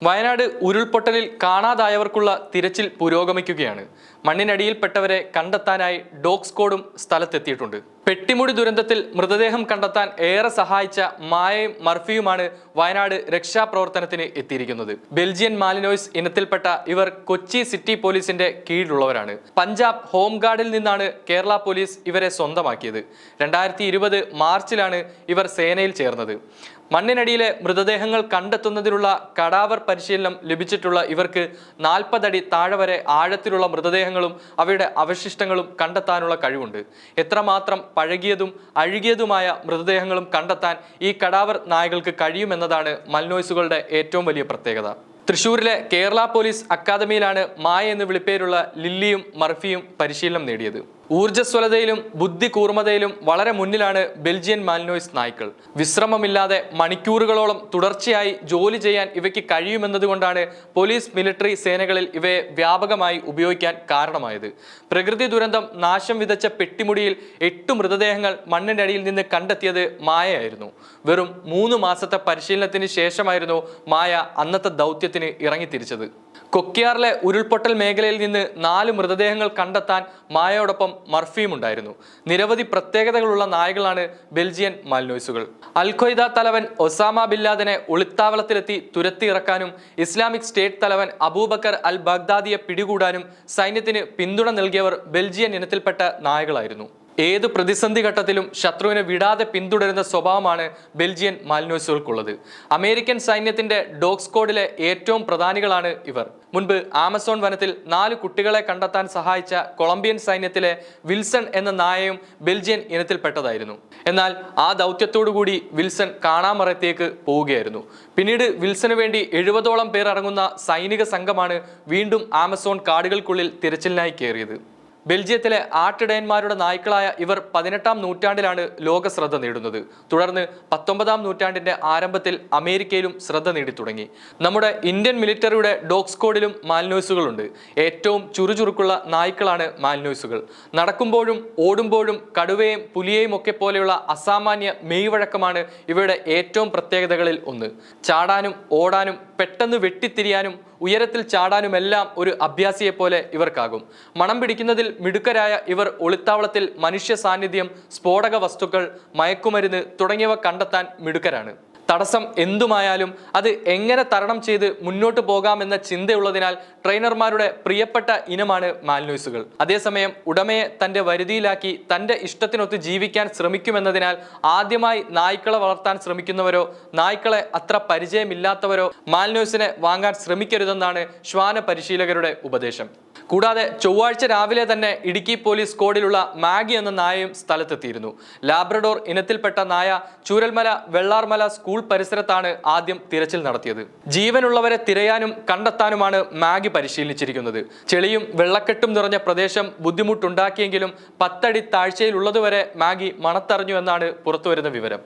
വയനാട് ഉരുൾപൊട്ടലിൽ കാണാതായവർക്കുള്ള തിരച്ചിൽ പുരോഗമിക്കുകയാണ്. മണ്ണിനടിയിൽപ്പെട്ടവരെ കണ്ടെത്താനായി ഡോഗ് സ്ക്വാഡും സ്ഥലത്തെത്തിയിട്ടുണ്ട്. പെട്ടിമുടി ദുരന്തത്തിൽ മൃതദേഹം കണ്ടെത്താൻ ഏറെ സഹായിച്ച മായയും മർഫിയുമാണ് വയനാട് രക്ഷാപ്രവർത്തനത്തിന് എത്തിയിരിക്കുന്നത്. ബെൽജിയൻ മാലിനോയ്സ് ഇനത്തിൽപ്പെട്ട ഇവർ കൊച്ചി സിറ്റി പോലീസിന്റെ കീഴിലുള്ളവരാണ്. പഞ്ചാബ് ഹോം ഗാർഡിൽ നിന്നാണ് കേരള പോലീസ് ഇവരെ സ്വന്തമാക്കിയത്. 2020 മാർച്ചിലാണ് ഇവർ സേനയിൽ ചേർന്നത്. മണ്ണിനടിയിലെ മൃതദേഹങ്ങൾ കണ്ടെത്തുന്നതിനുള്ള കടാവർ പരിശീലനം ലഭിച്ചിട്ടുള്ള ഇവർക്ക് 40 അടി താഴെ വരെ ആഴത്തിലുള്ള മൃതദേഹങ്ങളും അവയുടെ അവശിഷ്ടങ്ങളും കണ്ടെത്താനുള്ള കഴിവുണ്ട്. എത്രമാത്രം പഴകിയതും അഴുകിയതുമായ മൃതദേഹങ്ങളും കണ്ടെത്താൻ ഈ കടാവർ നായകൾക്ക് കഴിയുമെന്നതാണ് മൽനോയ്സുകളുടെ ഏറ്റവും വലിയ പ്രത്യേകത. തൃശ്ശൂരിലെ കേരള പോലീസ് അക്കാദമിയിലാണ് മായ എന്ന് വിളിപ്പേരുള്ള ലില്ലിയും മർഫിയും പരിശീലനം നേടിയത്. ഊർജ്ജസ്വലതയിലും ബുദ്ധി കൂർമ്മതയിലും വളരെ മുന്നിലാണ് ബെൽജിയൻ മാലിനോയ്സ് നായ്ക്കൾ. വിശ്രമമില്ലാതെ മണിക്കൂറുകളോളം തുടർച്ചയായി ജോലി ചെയ്യാൻ ഇവയ്ക്ക് കഴിയുമെന്നതുകൊണ്ടാണ് പോലീസ് മിലിറ്ററി സേനകളിൽ ഇവയെ വ്യാപകമായി ഉപയോഗിക്കാൻ കാരണമായത്. പ്രകൃതി ദുരന്തം നാശം വിതച്ച പെട്ടിമുടിയിൽ 8 മൃതദേഹങ്ങൾ മണ്ണിനടിയിൽ നിന്ന് കണ്ടെത്തിയത് മായയായിരുന്നു. വെറും 3 മാസത്തെ പരിശീലനത്തിന് ശേഷമായിരുന്നു മായ അന്നത്തെ ദൗത്യത്തിന് ഇറങ്ങിത്തിരിച്ചത്. കൊക്കിയാറിലെ ഉരുൾപൊട്ടൽ മേഖലയിൽ നിന്ന് 4 മൃതദേഹങ്ങൾ കണ്ടെത്താൻ മായയോടൊപ്പം മർഫിയും ഉണ്ടായിരുന്നു. നിരവധി പ്രത്യേകതകളുള്ള നായകളാണ് ബെൽജിയൻ മാലിനോയ്സുകൾ. അൽ-ഖ്വയ്ദ തലവൻ ഒസാമ ബിൻ ലാദനെ ഒളിത്താവളത്തിലെത്തി തുരത്തിയിറക്കാനും ഇസ്ലാമിക് സ്റ്റേറ്റ് തലവൻ അബൂബക്കർ അൽ ബഗ്ദാദിയെ പിടികൂടാനും സൈന്യത്തിന് പിന്തുണ നൽകിയവർ ബെൽജിയൻ ഇനത്തിൽപ്പെട്ട നായകളായിരുന്നു. ഏത് പ്രതിസന്ധി ഘട്ടത്തിലും ശത്രുവിനെ വിടാതെ പിന്തുടരുന്ന സ്വഭാവമാണ് ബെൽജിയൻ മാലിനോയ്സുകൾക്കുള്ളത്. അമേരിക്കൻ സൈന്യത്തിന്റെ ഡോഗ് സ്ക്വാഡിലെ ഏറ്റവും പ്രധാനികളാണ് ഇവർ. മുൻപ് ആമസോൺ വനത്തിൽ 4 കുട്ടികളെ കണ്ടെത്താൻ സഹായിച്ച കൊളംബിയൻ സൈന്യത്തിലെ വിൽസൺ എന്ന നായയും ബെൽജിയൻ ഇനത്തിൽപ്പെട്ടതായിരുന്നു. എന്നാൽ ആ ദൗത്യത്തോടുകൂടി വിൽസൺ കാണാമറയത്തേക്ക് പോവുകയായിരുന്നു. പിന്നീട് വിൽസന് വേണ്ടി 70ഓളം പേർ അടങ്ങുന്ന സൈനിക സംഘമാണ് വീണ്ടും ആമസോൺ കാടുകൾക്കുള്ളിൽ തിരച്ചിലിനായി കയറിയത്. ബെൽജിയത്തിലെ ആട്ടിടയന്മാരുടെ നായ്ക്കളായ ഇവർ 18-ാം നൂറ്റാണ്ടിലാണ് ലോക ശ്രദ്ധ നേടുന്നത്. തുടർന്ന് 19-ാം നൂറ്റാണ്ടിന്റെ ആരംഭത്തിൽ അമേരിക്കയിലും ശ്രദ്ധ നേടി തുടങ്ങി. നമ്മുടെ ഇന്ത്യൻ മിലിറ്ററിയുടെ ഡോഗ് സ്ക്വാഡിലും മാലിനോയ്സുകളുണ്ട്. ഏറ്റവും ചുറുചുറുക്കുള്ള നായ്ക്കളാണ് മാലിനോയ്സുകൾ. നടക്കുമ്പോഴും ഓടുമ്പോഴും കടുവയും പുലിയെയും ഒക്കെ പോലെയുള്ള അസാമാന്യ മെയ്വഴക്കമാണ് ഇവയുടെ ഏറ്റവും പ്രത്യേകതകളിൽ ഒന്ന്. ചാടാനും ഓടാനും പെട്ടെന്ന് വെട്ടിത്തിരിയാനും ഉയരത്തിൽ ചാടാനുമെല്ലാം ഒരു അഭ്യാസിയെ പോലെ ഇവർക്കാകും. മണം പിടിക്കുന്നതിൽ മിടുക്കരായ ഇവർ ഒളിത്താവളത്തിൽ മനുഷ്യ സാന്നിധ്യം, സ്ഫോടക വസ്തുക്കൾ, മയക്കുമരുന്ന് തുടങ്ങിയവ കണ്ടെത്താൻ മിടുക്കരാണ്. തടസ്സം എന്തുമായാലും അത് എങ്ങനെ തരണം ചെയ്ത് മുന്നോട്ട് പോകാമെന്ന ചിന്തയുള്ളതിനാൽ ട്രെയിനർമാരുടെ പ്രിയപ്പെട്ട ഇനമാണ് മാലിനോയ്സുകൾ. അതേസമയം ഉടമയെ തന്റെ വരുതിയിലാക്കി തന്റെ ഇഷ്ടത്തിനൊത്ത് ജീവിക്കാൻ ശ്രമിക്കുമെന്നതിനാൽ ആദ്യമായി നായ്ക്കളെ വളർത്താൻ ശ്രമിക്കുന്നവരോ നായ്ക്കളെ അത്ര പരിചയമില്ലാത്തവരോ മാലിനോയ്സിനെ വാങ്ങാൻ ശ്രമിക്കരുതെന്നാണ് ശ്വാന പരിശീലകരുടെ ഉപദേശം. കൂടാതെ ചൊവ്വാഴ്ച രാവിലെ തന്നെ ഇടുക്കി പോലീസ് സ്ക്വാഡിലുള്ള മാഗി എന്ന നായയും സ്ഥലത്തെത്തിയിരുന്നു. ലാബ്രഡോർ ഇനത്തിൽപ്പെട്ട നായ ചൂരൽമല വെള്ളാർമല സ്കൂൾ പരിസരത്താണ് ആദ്യം തിരച്ചിൽ നടത്തിയത്. ജീവനുള്ളവരെ തിരയാനും കണ്ടെത്താനുമാണ് മാഗി പരിശീലിച്ചിരിക്കുന്നത്. ചെളിയും വെള്ളക്കെട്ടും നിറഞ്ഞ പ്രദേശം ബുദ്ധിമുട്ടുണ്ടാക്കിയെങ്കിലും 10 അടി താഴ്ചയിലുള്ളതുവരെ മാഗി മണത്തറിഞ്ഞു എന്നാണ് പുറത്തുവരുന്ന വിവരം.